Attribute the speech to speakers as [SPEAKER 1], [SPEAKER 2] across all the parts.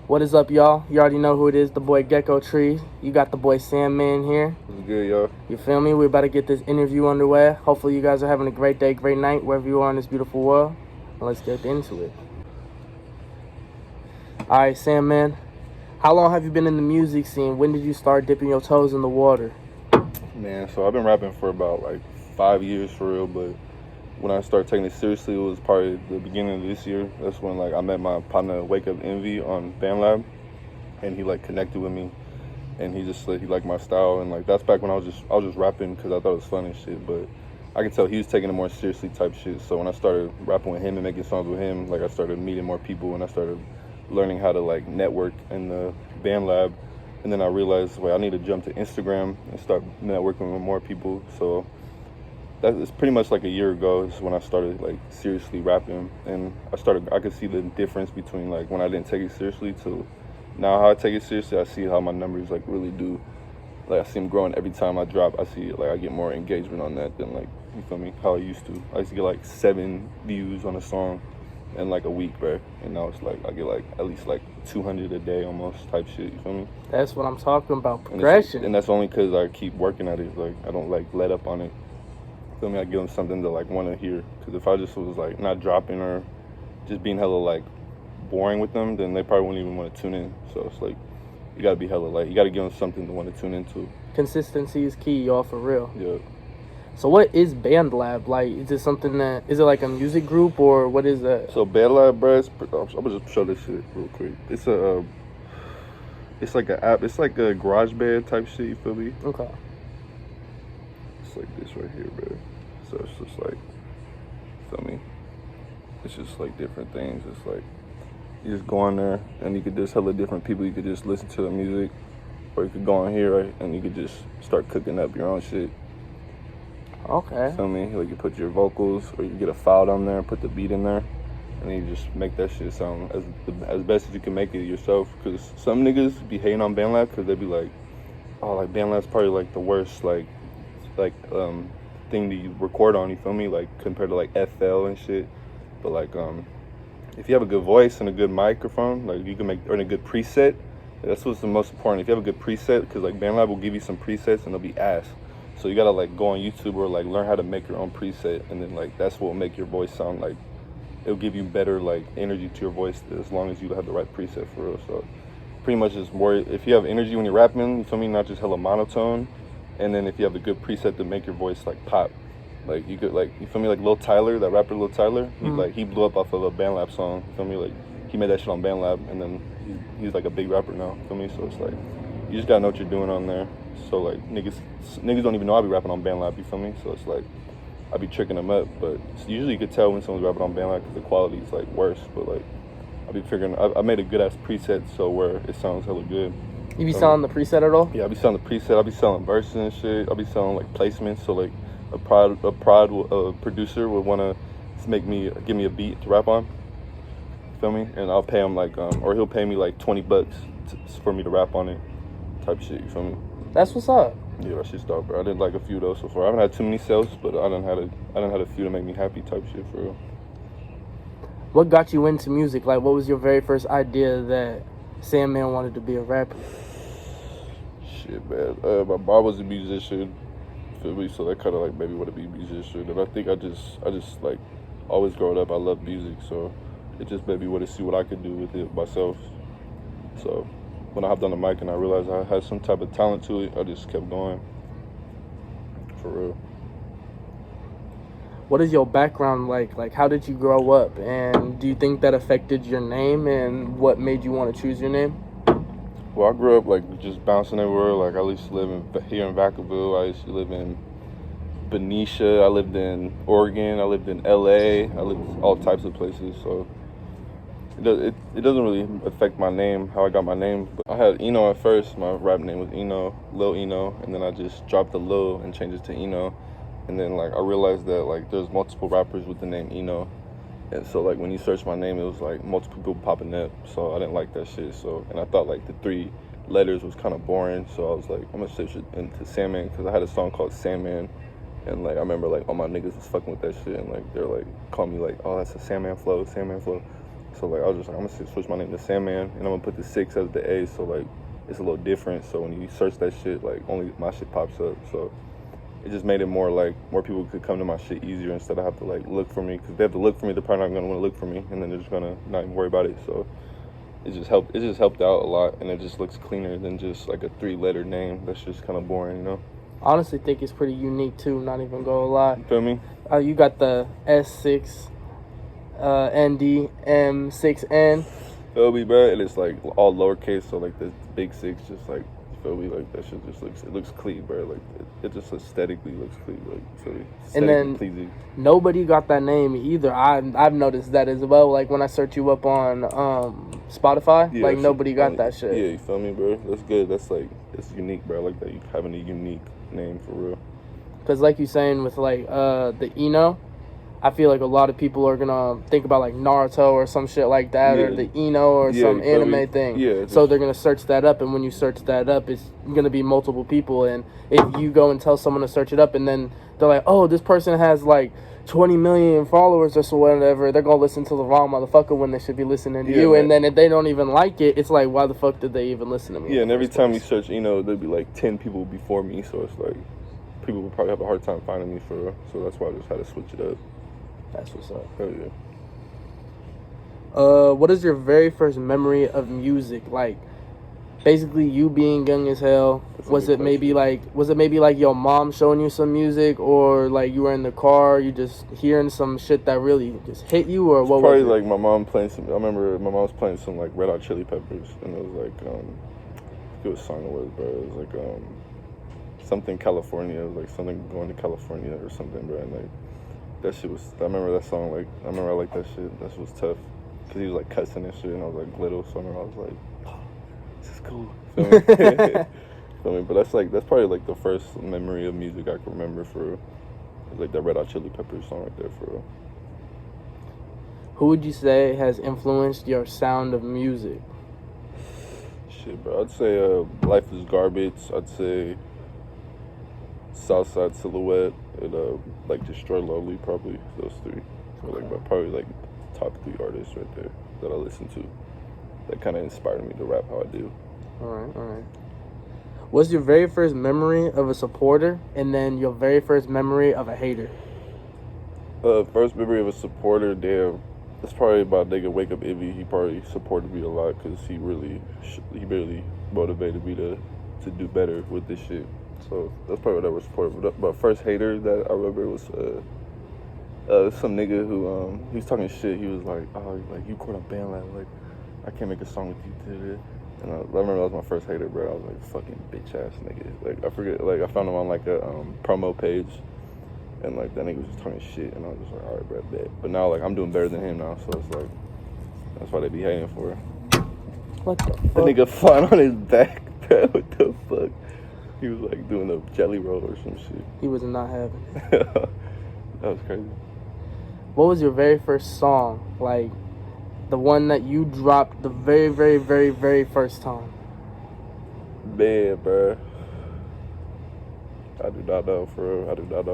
[SPEAKER 1] What is up, y'all? You already know who it is, the boy Gecko Tree. You got the boy Sandman here.
[SPEAKER 2] What's good, y'all?
[SPEAKER 1] You feel me? We're about to get this interview underway. Hopefully you guys are having a great day, great night, wherever you are in this beautiful world. And let's get into it. Alright, Sandman. How long have you been in the music scene? When did you start dipping your toes in the water?
[SPEAKER 2] Man, so I've been rapping for about like 5 years for real, but when I started taking it seriously, it was probably the beginning of this year. That's when like I met my partner Wake Up Envy on BandLab, and he like connected with me, and he just like he liked my style, and like that's back when I was just rapping because I thought it was fun and shit. But I could tell he was taking it more seriously type shit. So when I started rapping with him and making songs with him, like I started meeting more people, and I started learning how to like network in the BandLab, and then I realized, wait, I need to jump to Instagram and start networking with more people. So that's pretty much like a year ago is when I started like seriously rapping, and I could see the difference between like when I didn't take it seriously to now how I take it seriously. I see how my numbers like really do, like I see them growing every time I drop. I see like I get more engagement on that than like, you feel me, how I used to. I used to get like 7 views on a song in like a week, bro, and now it's like I get like at least like 200 a day almost type shit, you feel me?
[SPEAKER 1] That's what I'm talking about, progression.
[SPEAKER 2] And that's only because I keep working at it. Like I don't like let up on it. Feel me? I give them something to like want to hear. Because if I just was like not dropping or just being hella like boring with them, then they probably wouldn't even want to tune in. So it's like you gotta be hella like you gotta give them something to want to tune into.
[SPEAKER 1] Consistency is key, y'all, for real.
[SPEAKER 2] Yeah.
[SPEAKER 1] So what is BandLab? Like, is it something is it like a music group or what is that?
[SPEAKER 2] So BandLab, bro, I'm gonna just show this shit real quick. It's like an app. It's like a GarageBand type shit. You feel me?
[SPEAKER 1] Okay.
[SPEAKER 2] It's like this right here, bro. So it's just like, feel me? It's just like different things. It's like you just go on there and you could just hella different people. You could just listen to the music, or you could go on here, right, and you could just start cooking up your own shit.
[SPEAKER 1] Okay.
[SPEAKER 2] Feel me? Like you put your vocals, or you get a file down there and put the beat in there, and then you just make that shit sound as best as you can make it yourself. Cause some niggas be hating on BandLab because they be like, oh, like BandLab's probably like the worst like thing that you record on, you feel me, like compared to like FL and shit. But like if you have a good voice and a good microphone, like you can make, or a good preset, that's what's the most important. If you have a good preset, because like BandLab will give you some presets and they'll be ass, so you gotta like go on YouTube or like learn how to make your own preset, and then like that's what will make your voice sound like, it'll give you better like energy to your voice as long as you have the right preset for real. So pretty much just more, if you have energy when you're rapping, you feel me, not just hella monotone. And then if you have a good preset to make your voice like pop, like you could like, you feel me, like Lil Tyler, that rapper Lil Tyler, he blew up off of a BandLab song, you feel me, like he made that shit on BandLab, and then he's like a big rapper now, you feel me. So it's like you just gotta know what you're doing on there. So like niggas don't even know I be rapping on BandLab, you feel me. So it's like I be tricking them up, but usually you could tell when someone's rapping on BandLab because the quality is like worse. But like I be figuring, I made a good ass preset so where it sounds hella good.
[SPEAKER 1] You be selling the preset at all?
[SPEAKER 2] Yeah, I be selling the preset. I be selling verses and shit. I be selling like placements. So like a producer would want to give me a beat to rap on. Feel me? And I'll pay him like or he'll pay me like $20 for me to rap on it, type shit. You feel me?
[SPEAKER 1] That's what's up.
[SPEAKER 2] Yeah, that shit's dope, bro. I did like a few of those so far. I haven't had too many sales, but I done had a few to make me happy, type shit for real.
[SPEAKER 1] What got you into music? Like, what was your very first idea that Sandman wanted to be a rapper?
[SPEAKER 2] Shit, man. My mom was a musician, feel me? So that kind of like made me want to be a musician. And I think I just like always growing up, I loved music, so it just made me want to see what I could do with it myself. So when I hopped on the mic and I realized I had some type of talent to it, I just kept going. For real.
[SPEAKER 1] What is your background like? Like, how did you grow up? And do you think that affected your name? And what made you want to choose your name?
[SPEAKER 2] Well, I grew up like just bouncing everywhere. Like I used to live here in Vacaville. I used to live in Benicia. I lived in Oregon. I lived in LA. I lived all types of places. So it doesn't really affect my name, how I got my name. But I had Eno at first. My rap name was Eno, Lil Eno, and then I just dropped the Lil and changed it to Eno. And then like I realized that like there's multiple rappers with the name Eno, and so like when you search my name, it was like multiple people popping up. So I didn't like that shit. So, and I thought like the 3 letters was kind of boring. So I was like, I'm gonna switch it into Sandman, because I had a song called Sandman, and like I remember like all my niggas was fucking with that shit, and like they're like calling me like, oh, that's a Sandman flow, Sandman flow. So like I was just like, I'm gonna switch my name to Sandman, and I'm gonna put the 6 as the A, so like it's a little different. So when you search that shit, like only my shit pops up. So it just made it more like more people could come to my shit easier instead of have to like look for me, because if they have to look for me, they're probably not gonna want to look for me, and then they're just gonna not even worry about it. So it just helped. It just helped out a lot, and it just looks cleaner than just like a 3-letter name. That's just kind of boring, you know.
[SPEAKER 1] I honestly think it's pretty unique too. Not even gonna lie.
[SPEAKER 2] You feel me?
[SPEAKER 1] You got the S6ndman.
[SPEAKER 2] Feel me, bro? And it's like all lowercase, so like the big 6, just like, feel me, like that shit just looks clean, bro. Like it just aesthetically looks clean, like, feel me?
[SPEAKER 1] And then
[SPEAKER 2] pleasing.
[SPEAKER 1] Nobody got that name either. I've noticed that as well. Like when I search you up on Spotify,
[SPEAKER 2] Yeah,
[SPEAKER 1] like nobody got that shit.
[SPEAKER 2] Yeah, you feel me, bro? That's good. That's like, it's unique, bro. I like that you having a unique name for real.
[SPEAKER 1] Cause like you saying with like the Eno, I feel like a lot of people are gonna think about like Naruto or some shit like that, or the Eno or some anime thing.
[SPEAKER 2] Yeah.
[SPEAKER 1] So they're gonna search that up, and when you search that up, it's gonna be multiple people. And if you go and tell someone to search it up, and then they're like, "Oh, this person has like 20 million followers or so whatever," they're gonna listen to the wrong motherfucker when they should be listening to you.
[SPEAKER 2] Man.
[SPEAKER 1] And then if they don't even like it, it's like, why the fuck did they even listen to me?
[SPEAKER 2] Yeah, and every time you search, there'd be like 10 people before me, so it's like people would probably have a hard time finding me for real. So that's why I just had to switch it up.
[SPEAKER 1] That's what's up.
[SPEAKER 2] Hell yeah.
[SPEAKER 1] What is your very first memory of music? Like, basically you being young as hell. Was it maybe like your mom showing you some music, or like you were in the car, you just hearing some shit that really just hit you, or what was it?
[SPEAKER 2] Probably like my mom playing some. I remember my mom was playing some like Red Hot Chili Peppers, and it was like I forget what song it was, bro. It was like something California. It was like something going to California or something, bro. And like that shit was. I remember that song. Like I remember I liked that shit. That shit was tough, because he was like cussing and shit, and I was like little, so I remember I was like, oh, this is cool. Feel me? Feel me? But that's probably like the first memory of music I can remember for real. Like that Red Hot Chili Peppers song right there for real.
[SPEAKER 1] Who would you say has influenced your sound of music?
[SPEAKER 2] Shit, bro. I'd say Life is Garbage. I'd say Southside Silhouette, and like Destroy Lovely, probably those 3. Okay. Like probably like top 3 artists right there that I listen to. That kind of inspired me to rap how I do.
[SPEAKER 1] All right. What's your very first memory of a supporter, and then your very first memory of a hater?
[SPEAKER 2] First memory of a supporter, damn. That's probably about nigga Wake Up Ivy. He probably supported me a lot, because he really motivated me to do better with this shit. So that's probably what I was supporting. But first hater that I remember was some nigga who he was talking shit. He was like, "Oh, like you quit on BandLab, like I can't make a song with you today." And I remember that was my first hater, bro. I was like, fucking bitch ass nigga. Like I forget, like I found him on like a promo page, and like that nigga was just talking shit, and I was just like, all right, bro, bet. But now like I'm doing better than him now, so it's like that's why they be hating for it.
[SPEAKER 1] What the fuck?
[SPEAKER 2] That nigga flying on his back, bro. What the fuck? He was like doing a jelly roll or some shit.
[SPEAKER 1] He was not having it.
[SPEAKER 2] That was crazy.
[SPEAKER 1] What was your very first song? Like, the one that you dropped the very, very, very, very first time?
[SPEAKER 2] Man, bro. I do not know, for real. I do not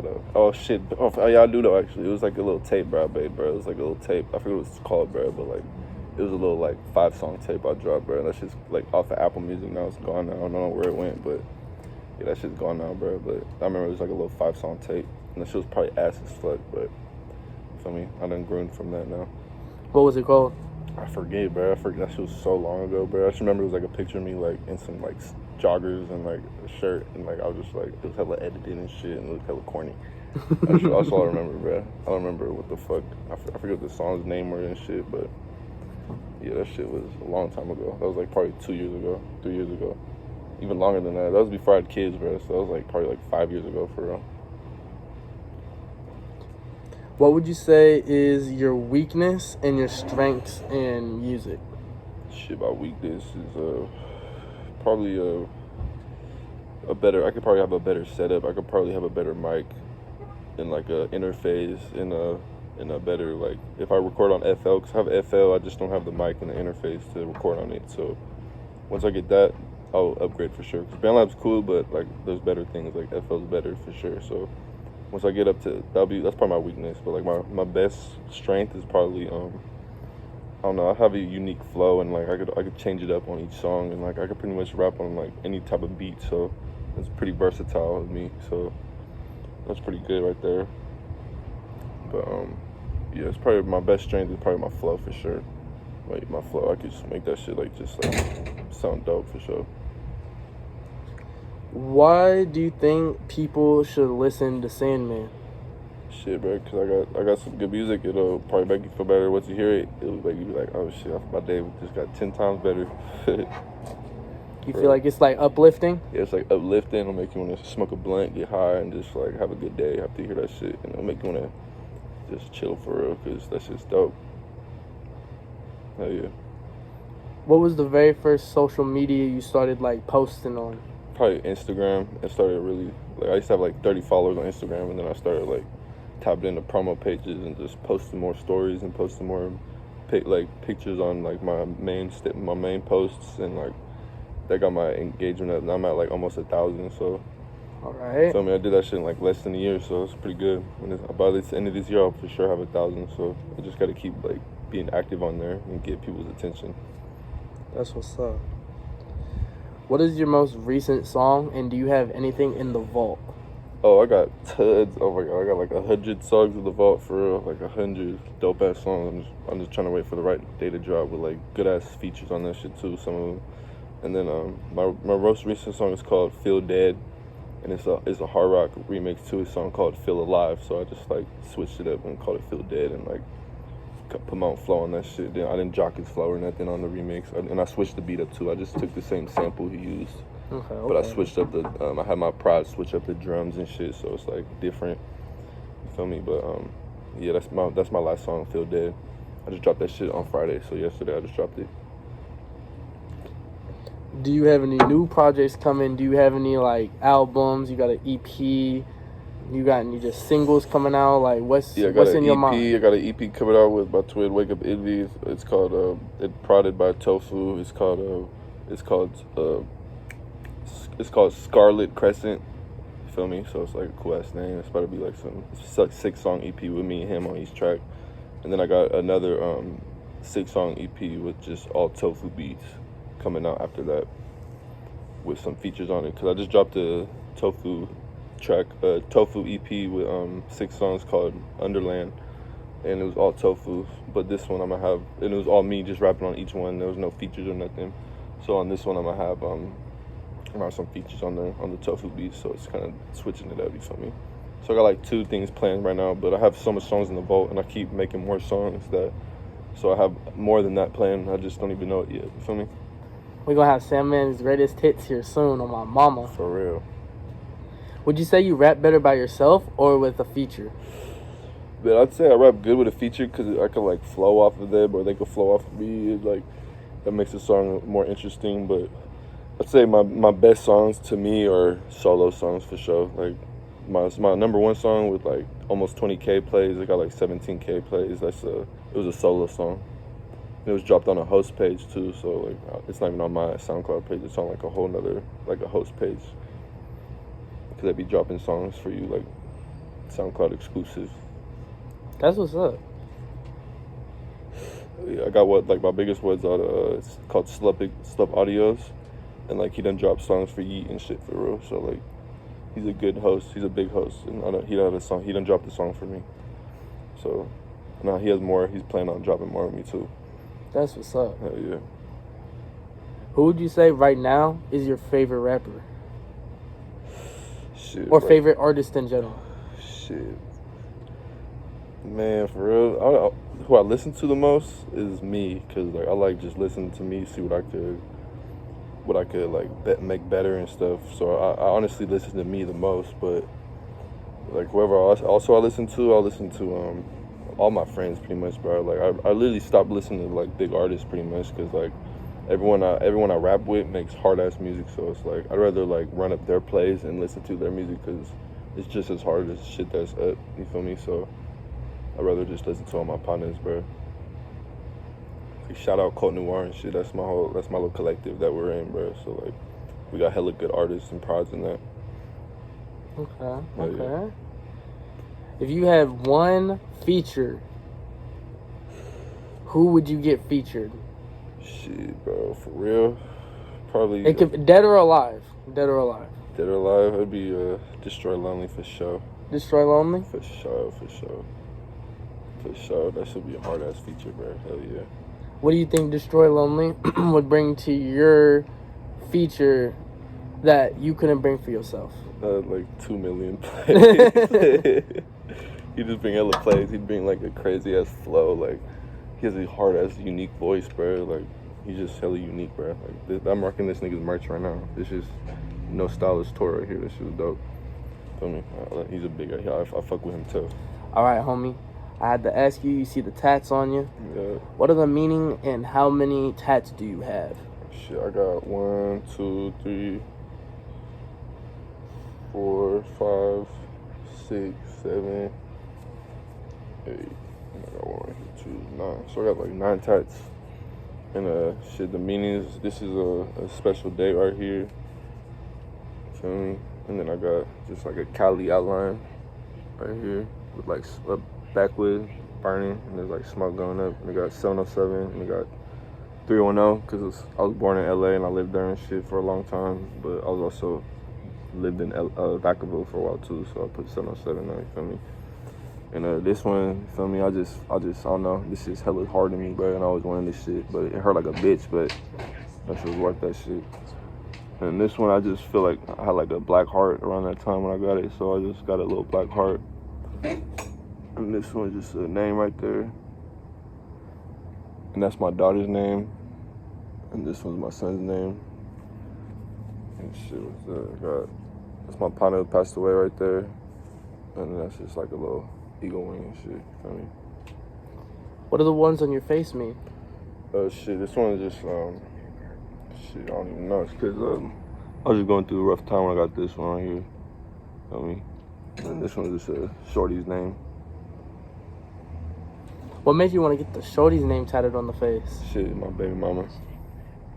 [SPEAKER 2] know. Oh, shit. Oh, yeah, I do know, actually. It was like a little tape, bro, I made, bro. It was like a little tape. I forget what it's called, bro, but like, it was a little like 5-song tape I dropped, bro. That's just like off of Apple Music now. It's gone now. I don't know where it went, but yeah, that shit's gone now, bro. But I remember it was like a little 5-song tape, and that shit was probably ass as fuck, but you feel me? I done grown from that now.
[SPEAKER 1] What was it called?
[SPEAKER 2] I forget, bro. That shit was so long ago, bro. I just remember it was like a picture of me like in some like joggers and like a shirt, and like I was just like, it was hella edited and shit, and it looked hella corny. That's all I remember, bro. I don't remember what the fuck. I forget what the song's name were and shit, but yeah, that shit was a long time ago. That was like probably 2 years ago, 3 years ago, even longer than that. That was before I had kids, bro. So that was like probably like 5 years ago for real.
[SPEAKER 1] What would you say is your weakness and your strengths in music?
[SPEAKER 2] Shit, my weakness is probably a better. I could probably have a better setup. I could probably have a better mic and like a interface and a better, like if I record on FL, because I have FL, I just don't have the mic and the interface to record on it. So once I get that, I'll upgrade for sure. Because BandLab's cool, but like there's better things. Like FL's better for sure. So once I get up to that's probably my weakness. But like my best strength is probably don't know, I have a unique flow, and like I could change it up on each song, and like I could pretty much rap on like any type of beat. So it's pretty versatile with me. So that's pretty good right there. But yeah, it's probably my best strength is probably my flow for sure. Like my flow, I could just make that shit like just like sound dope for sure.
[SPEAKER 1] Why do you think people should listen to Sandman?
[SPEAKER 2] Shit, bro, because I got some good music. It'll probably make you feel better once you hear it. It'll make you be like, oh shit, my day just got 10 times better.
[SPEAKER 1] You feel like it's like uplifting?
[SPEAKER 2] Yeah, it's like uplifting. It'll make you want to smoke a blunt, get high, and just like have a good day after you hear that shit. And it'll make you want to just chill for real, because that shit's dope. Hell yeah.
[SPEAKER 1] What was the very first social media you started like posting on?
[SPEAKER 2] Probably Instagram. It started really, like I used to have like 30 followers on Instagram, and then I started like tapping into promo pages and just posting more stories and posting more pictures on like my main posts, and like that got my engagement up. I'm at like almost 1,000. So
[SPEAKER 1] all right.
[SPEAKER 2] So I mean, I did that shit in like less than a year, so it's pretty good. By the end of this year, I'll for sure have 1,000. So I just got to keep like being active on there and get people's attention.
[SPEAKER 1] That's what's up. What is your most recent song, and do you have anything in the vault?
[SPEAKER 2] Oh, I got tons. Oh my god, I got like 100 songs in the vault for real, like 100 dope ass songs. I'm just trying to wait for the right day to drop with like good ass features on that shit too. Some of them, and then my most recent song is called "Feel Dead," and it's a hard rock remix to a song called "Feel Alive." So I just like switched it up and called it "Feel Dead" and like put my own flow on that shit. Then I didn't jock his flow or nothing on the remix, and I switched the beat up too. I just took the same sample he used.
[SPEAKER 1] Okay.
[SPEAKER 2] But I switched up the, I had my prod switch up the drums and shit, so it's like different. You feel me? But yeah, that's my last song, "Feel Dead." I just dropped that shit on Friday, so yesterday I just dropped it.
[SPEAKER 1] Do you have any new projects coming? Do you have any like albums? You got an EP? You got any just singles coming out? Like what's in your mind?
[SPEAKER 2] I got an EP coming out with my twin, Wake Up Envy. It's called it prodded by Tofu. It's called Scarlet Crescent. You feel me? So it's like a cool ass name. It's about to be like some 6-song EP with me and him on each track. And then I got another 6-song EP with just all Tofu beats coming out after that with some features on it. Cause I just dropped a Tofu EP with 6 songs called Underland, and it was all Tofu. But this one I'm gonna have, and it was all me just rapping on each one. There was no features or nothing. So on this one I'm gonna have some features on the Tofu beats, so it's kind of switching it up, you feel me? So I got like 2 things planned right now, but I have so much songs in the vault, and I keep making more songs so I have more than that planned. I just don't even know it yet, you feel me?
[SPEAKER 1] We're gonna have Sandman's greatest hits here soon on my mama.
[SPEAKER 2] For real.
[SPEAKER 1] Would you say you rap better by yourself or with a feature?
[SPEAKER 2] But I'd say I rap good with a feature because I can like flow off of them, or they can flow off of me. Like that makes the song more interesting. But I'd say my best songs to me are solo songs for sure. Like my number 1 song with like almost 20K plays. It got like 17K plays. It was a solo song. And it was dropped on a host page too. So like it's not even on my SoundCloud page. It's on like a whole nother like a host page. Cause they be dropping songs for you like SoundCloud exclusive.
[SPEAKER 1] That's what's up.
[SPEAKER 2] Yeah, I got my biggest ones on it's called Slup Audios, and like he done dropped songs for Yeet and shit for real. So like he's a good host. He's a big host, and he done dropped a song for me. So now he has more. He's planning on dropping more with me too.
[SPEAKER 1] That's what's up.
[SPEAKER 2] Hell yeah.
[SPEAKER 1] Who would you say right now is your favorite rapper?
[SPEAKER 2] Shit.
[SPEAKER 1] Or favorite artist in general?
[SPEAKER 2] Shit. Man, for real, who I listen to the most is me, cause like I like just listening to me, see what I could like make better and stuff. So I honestly listen to me the most, but like whoever I listen to all my friends pretty much, bro. Like I literally stopped listening to like big artists pretty much, cause like everyone I rap with makes hard ass music, so it's like I'd rather like run up their plays and listen to their music, cause it's just as hard as shit that's up. You feel me? So I'd rather just listen to all my partners, bro. Like, shout out Cote Noir and shit. That's my little collective that we're in, bro. So like, we got hella good artists and prods in that.
[SPEAKER 1] Okay.
[SPEAKER 2] Yeah.
[SPEAKER 1] If you had one feature who would you get featured?
[SPEAKER 2] Shit, bro, for real. Probably.
[SPEAKER 1] It could dead or alive. Dead or alive.
[SPEAKER 2] Dead or alive, it'd be Destroy Lonely for sure.
[SPEAKER 1] Destroy Lonely?
[SPEAKER 2] For sure. That should be a hard ass feature, bro. Hell yeah.
[SPEAKER 1] What do you think Destroy Lonely would bring to your feature that you couldn't bring for yourself?
[SPEAKER 2] Like 2 million plays. He'd just bring hella plays. He'd bring like a crazy ass flow. Like he has a hard ass unique voice, bro. Like he's just hella unique, bro. Like I'm rocking this nigga's merch right now. This is no stylish tour right here. This shit was dope. Feel me? He's a big guy. I fuck with him too.
[SPEAKER 1] All right, homie. I had to ask you. You see the tats on you?
[SPEAKER 2] Yeah.
[SPEAKER 1] What are the meaning and how many tats do you have?
[SPEAKER 2] Shit, I got 1, 2, 3, 4, 5, 6, 7, 8. I got 1, 2, 9. So I got like 9 tats. And shit, the meaning is this is a special day right here. Feel me? And then I got just like a Cali outline right here with like a backwood burning, and there's like smoke going up. And they got 707, and they got 310 because I was born in LA and I lived there and shit for a long time. But I was also lived in Vacaville for a while too, so I put 707 there. You feel me? And this one, you feel me? I don't know. This is hella hard to me, bro. And I always wanted this shit, but it hurt like a bitch. But that shit was worth that shit. And this one, I just feel like I had like a black heart around that time when I got it, so I just got a little black heart. And this one, just a name right there. And that's my daughter's name. And this one's my son's name. And shit was that's my partner who passed away right there. And that's just like a little eagle wing and shit. Feel me?
[SPEAKER 1] What do the ones on your face mean?
[SPEAKER 2] Shit, this one is just shit, I don't even know. It's because I was just going through a rough time when I got this one right here. Feel me? And this one is just a shorty's name.
[SPEAKER 1] What made you want to get the shorty's name tatted on the face?
[SPEAKER 2] Shit, my baby mama.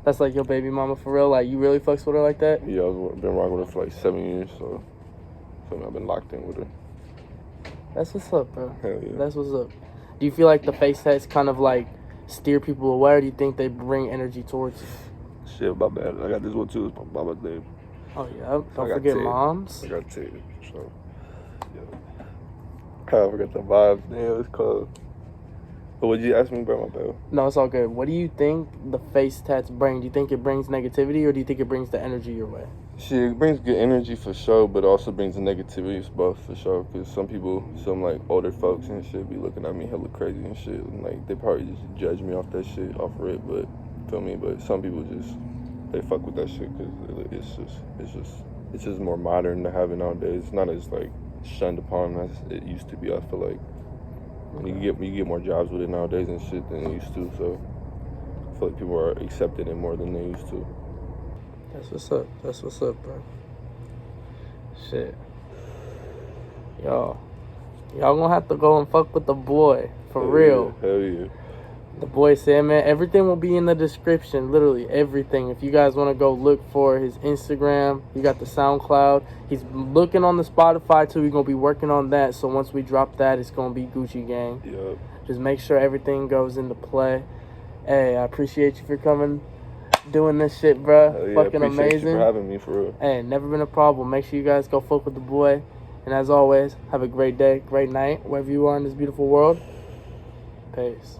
[SPEAKER 1] That's like your baby mama for real? Like, you really fucks with her like that?
[SPEAKER 2] Yeah, I've been rocking with her for like 7 years, so I've been locked in with her.
[SPEAKER 1] That's what's up, bro.
[SPEAKER 2] Hell yeah.
[SPEAKER 1] That's what's up. Do you feel like the face tats kind of like steer people away, or do you think they bring energy towards you?
[SPEAKER 2] Shit, my bad. I got this one too. It's my mama's name.
[SPEAKER 1] Oh, yeah. Don't forget moms.
[SPEAKER 2] I got Ted, so yeah. I forgot the vibes. Damn, it's cold. But would you ask me about my bad?
[SPEAKER 1] No, it's all good. What do you think the face tats bring? Do you think it brings negativity, or do you think it brings the energy your way?
[SPEAKER 2] Shit, it brings good energy for sure, but also brings the negativity. It's both for sure. Because some like older folks and shit be looking at me hella crazy and shit. And like they probably just judge me off that shit, off of it. But feel me? But some people they fuck with that shit because it's just more modern to have it nowadays. It's not as like shunned upon as it used to be. I feel like you get more jobs with it nowadays and shit than it used to. So I feel like people are accepting it more than they used to.
[SPEAKER 1] That's what's up, bro. Shit. Y'all gonna have to go and fuck with the boy. For real.
[SPEAKER 2] Yeah, hell yeah.
[SPEAKER 1] The boy said, man, everything will be in the description. Literally everything. If you guys want to go look for his Instagram, you got the SoundCloud. He's looking on the Spotify too. We're gonna be working on that. So once we drop that, it's gonna be Gucci Gang.
[SPEAKER 2] Yep.
[SPEAKER 1] Just make sure everything goes into play. Hey, I appreciate you for coming, doing this shit, bro.
[SPEAKER 2] Yeah,
[SPEAKER 1] fucking
[SPEAKER 2] appreciate
[SPEAKER 1] amazing.
[SPEAKER 2] you for having me, for real.
[SPEAKER 1] Hey, never been a problem. Make sure you guys go fuck with the boy. And as always, have a great day, great night, wherever you are in this beautiful world. Peace.